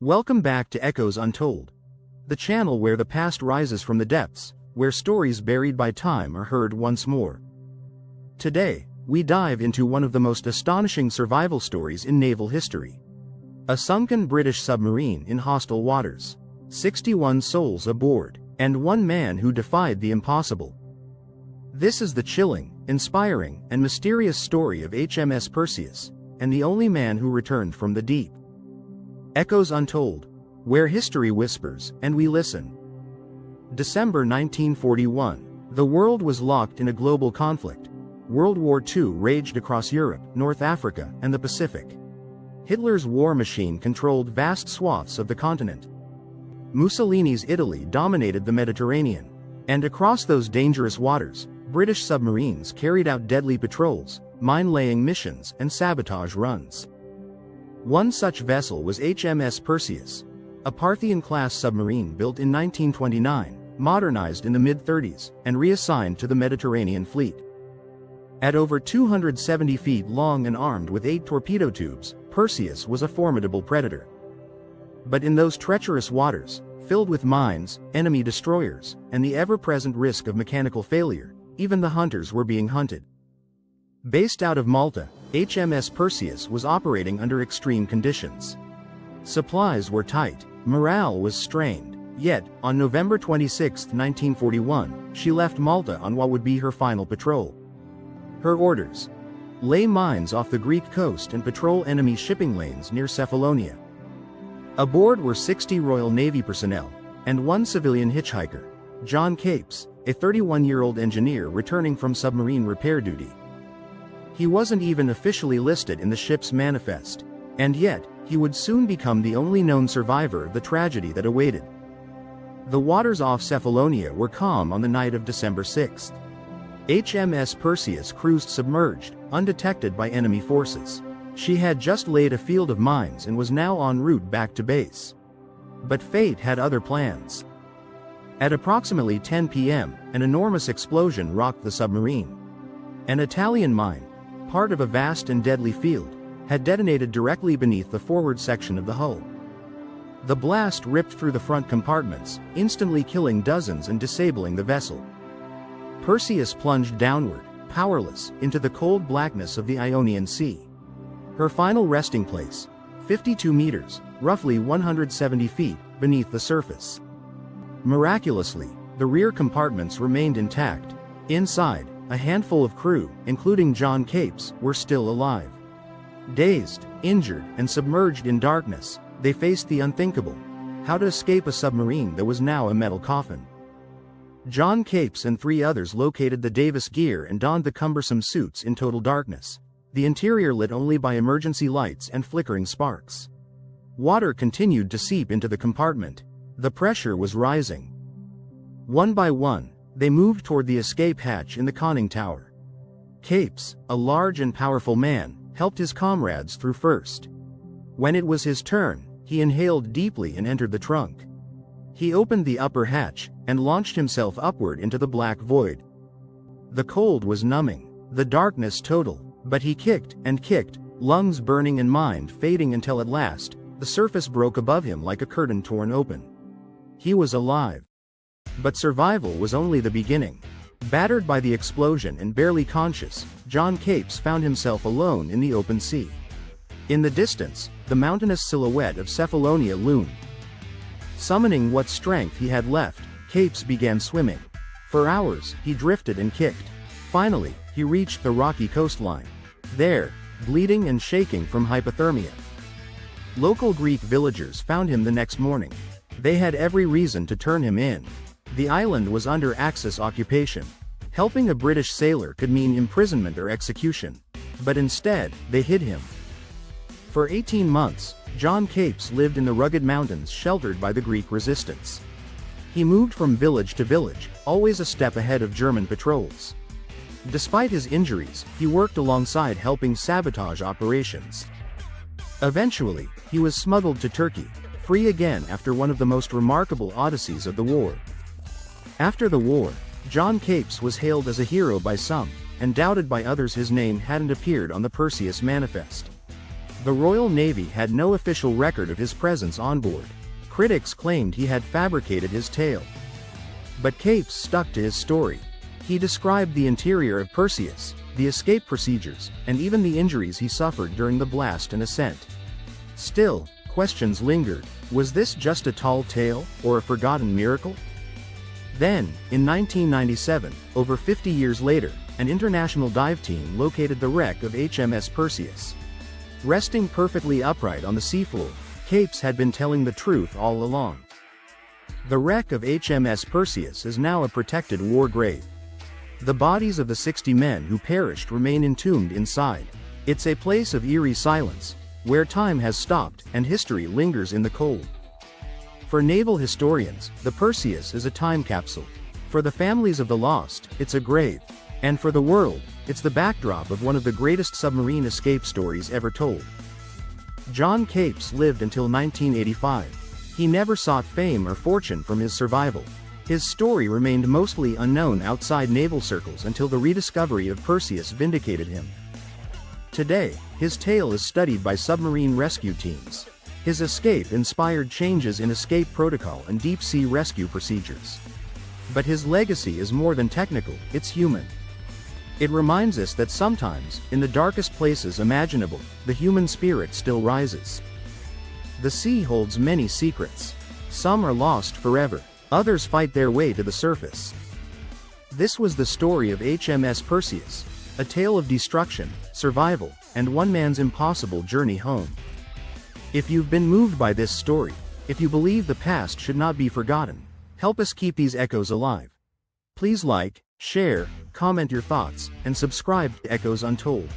Welcome back to Echoes Untold, the channel where the past rises from the depths, where stories buried by time are heard once more. Today, we dive into one of the most astonishing survival stories in naval history. A sunken British submarine in hostile waters, 61 souls aboard, and one man who defied the impossible. This is the chilling, inspiring, and mysterious story of HMS Perseus, and the only man who returned from the deep. Echoes Untold, where history whispers and we listen. December 1941, the world was locked in a global conflict. World War II raged across Europe, North Africa, and the Pacific. Hitler's war machine controlled vast swaths of the continent. Mussolini's Italy dominated the Mediterranean, and across those dangerous waters, British submarines carried out deadly patrols, mine-laying missions, and sabotage runs. One such vessel was HMS Perseus, a Parthian-class submarine built in 1929, modernized in the mid-30s, and reassigned to the Mediterranean fleet. At over 270 feet long and armed with 8 torpedo tubes, Perseus was a formidable predator. But in those treacherous waters, filled with mines, enemy destroyers, and the ever-present risk of mechanical failure, even the hunters were being hunted. Based out of Malta, HMS Perseus was operating under extreme conditions. Supplies were tight, morale was strained, yet, on November 26, 1941, she left Malta on what would be her final patrol. Her orders: lay mines off the Greek coast and patrol enemy shipping lanes near Cephalonia. Aboard were 60 Royal Navy personnel, and one civilian hitchhiker, John Capes, a 31-year-old engineer returning from submarine repair duty. He wasn't even officially listed in the ship's manifest, and yet, he would soon become the only known survivor of the tragedy that awaited. The waters off Cephalonia were calm on the night of December 6. HMS Perseus cruised submerged, undetected by enemy forces. She had just laid a field of mines and was now en route back to base. But fate had other plans. At approximately 10 p.m., an enormous explosion rocked the submarine. An Italian mine, part of a vast and deadly field, had detonated directly beneath the forward section of the hull. The blast ripped through the front compartments, instantly killing dozens and disabling the vessel. Perseus plunged downward, powerless, into the cold blackness of the Ionian Sea. Her final resting place, 52 meters, roughly 170 feet, beneath the surface. Miraculously, the rear compartments remained intact. Inside, a handful of crew, including John Capes, were still alive. Dazed, injured, and submerged in darkness, they faced the unthinkable: how to escape a submarine that was now a metal coffin. John Capes and 3 others located the Davis gear and donned the cumbersome suits in total darkness, the interior lit only by emergency lights and flickering sparks. Water continued to seep into the compartment. The pressure was rising. One by one, they moved toward the escape hatch in the conning tower. Capes, a large and powerful man, helped his comrades through first. When it was his turn, he inhaled deeply and entered the trunk. He opened the upper hatch, and launched himself upward into the black void. The cold was numbing, the darkness total, but he kicked and kicked, lungs burning and mind fading until at last, the surface broke above him like a curtain torn open. He was alive. But survival was only the beginning. Battered by the explosion and barely conscious, John Capes found himself alone in the open sea. In the distance, the mountainous silhouette of Cephalonia loomed. Summoning what strength he had left, Capes began swimming. For hours, he drifted and kicked. Finally, he reached the rocky coastline. There, bleeding and shaking from hypothermia. Local Greek villagers found him the next morning. They had every reason to turn him in. The island was under Axis occupation. Helping a British sailor could mean imprisonment or execution. But instead, they hid him. For 18 months, John Capes lived in the rugged mountains sheltered by the Greek resistance. He moved from village to village, always a step ahead of German patrols. Despite his injuries, he worked alongside helping sabotage operations. Eventually, he was smuggled to Turkey, free again after one of the most remarkable odysseys of the war. After the war, John Capes was hailed as a hero by some, and doubted by others. His name hadn't appeared on the Perseus manifest. The Royal Navy had no official record of his presence on board. Critics claimed he had fabricated his tale. But Capes stuck to his story. He described the interior of Perseus, the escape procedures, and even the injuries he suffered during the blast and ascent. Still, questions lingered. Was this just a tall tale, or a forgotten miracle? Then, in 1997, over 50 years later, an international dive team located the wreck of HMS Perseus. Resting perfectly upright on the seafloor, Capes had been telling the truth all along. The wreck of HMS Perseus is now a protected war grave. The bodies of the 60 men who perished remain entombed inside. It's a place of eerie silence, where time has stopped and history lingers in the cold. For naval historians, the Perseus is a time capsule. For the families of the lost, it's a grave. And for the world, it's the backdrop of one of the greatest submarine escape stories ever told. John Capes lived until 1985. He never sought fame or fortune from his survival. His story remained mostly unknown outside naval circles until the rediscovery of Perseus vindicated him. Today, his tale is studied by submarine rescue teams. His escape inspired changes in escape protocol and deep-sea rescue procedures. But his legacy is more than technical, it's human. It reminds us that sometimes, in the darkest places imaginable, the human spirit still rises. The sea holds many secrets. Some are lost forever, others fight their way to the surface. This was the story of HMS Perseus, a tale of destruction, survival, and one man's impossible journey home. If you've been moved by this story, if you believe the past should not be forgotten, help us keep these echoes alive. Please like, share, comment your thoughts, and subscribe to Echoes Untold,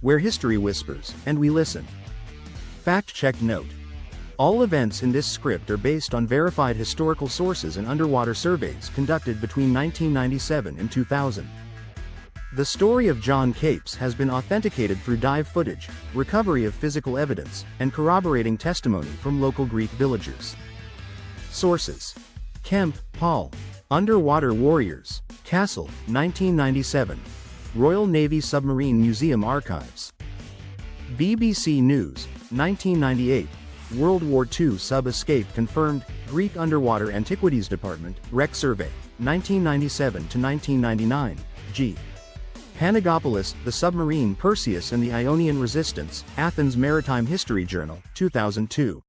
where history whispers, and we listen. Fact-check note. All events in this script are based on verified historical sources and underwater surveys conducted between 1997 and 2000. The story of John Capes has been authenticated through dive footage, recovery of physical evidence, and corroborating testimony from local Greek villagers. Sources: Kemp, Paul. Underwater Warriors, Castle, 1997. Royal Navy Submarine Museum Archives. BBC News, 1998. World War II sub-escape confirmed, Greek Underwater Antiquities Department, Wreck Survey, 1997 to 1999, G. Panagopoulos, The Submarine Perseus and the Ionian Resistance, Athens Maritime History Journal, 2002.